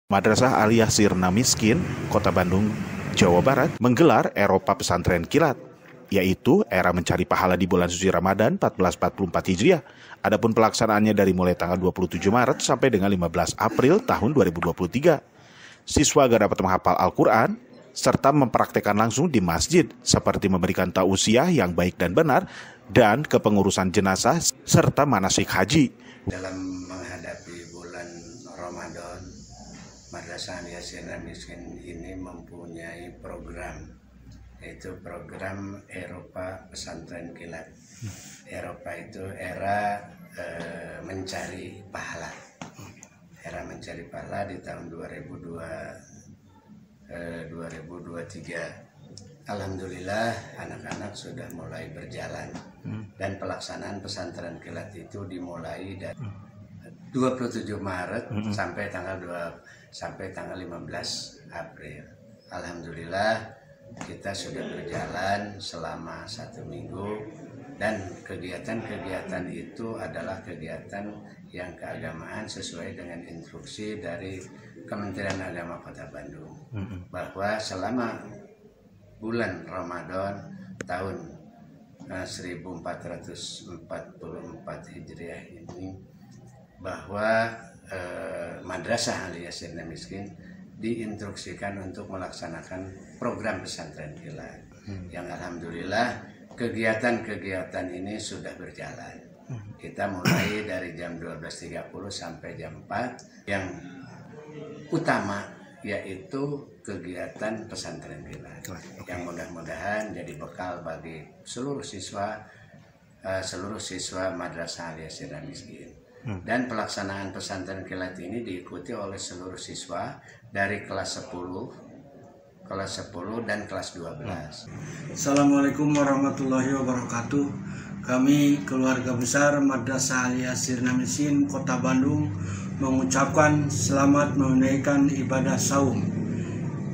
Madrasah Aliyah Sirna Miskin, Kota Bandung, Jawa Barat, menggelar Eropa Pesantren Kilat, yaitu era mencari pahala di bulan suci Ramadan 1444 Hijriah. Adapun pelaksanaannya dari mulai tanggal 27 Maret sampai dengan 15 April tahun 2023. Siswa agar dapat menghafal Al-Quran, serta mempraktekkan langsung di masjid, seperti memberikan tausiah yang baik dan benar, dan kepengurusan jenazah, serta manasik haji. Dalam menghadapi bulan Ramadan, Madrasah Aliyah Sirna Miskin ini mempunyai program, yaitu program Eropa Pesantren Kilat. Eropa itu era mencari pahala. Era mencari pahala di tahun 2023. Alhamdulillah anak-anak sudah mulai berjalan dan pelaksanaan pesantren kilat itu dimulai dari 27 Maret sampai tanggal 15 April. Alhamdulillah kita sudah berjalan selama 1 minggu dan kegiatan-kegiatan itu adalah kegiatan yang keagamaan sesuai dengan instruksi dari Kementerian Agama Kota Bandung, bahwa selama bulan Ramadan tahun 1444 Hijriah ini, bahwa Madrasah Aliyah Sirna Miskin diinstruksikan untuk melaksanakan program pesantren kilat, yang alhamdulillah kegiatan-kegiatan ini sudah berjalan. Kita mulai dari jam 12.30 sampai jam 4, yang utama yaitu kegiatan pesantren kilat, yang mudah-mudahan jadi bekal bagi seluruh siswa Madrasah Aliyah Sirna Miskin. Dan pelaksanaan pesantren kilat ini diikuti oleh seluruh siswa dari kelas 10 dan kelas 12. Assalamualaikum warahmatullahi wabarakatuh. Kami keluarga besar Madrasah Aliyah Sirna Miskin Kota Bandung mengucapkan selamat menunaikan ibadah saum.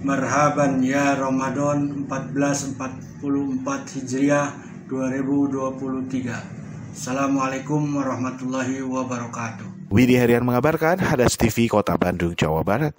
Marhaban ya Ramadan 1444 Hijriah 2023. Assalamualaikum warahmatullahi wabarakatuh. Widi Herian mengabarkan, Hadas TV Kota Bandung, Jawa Barat.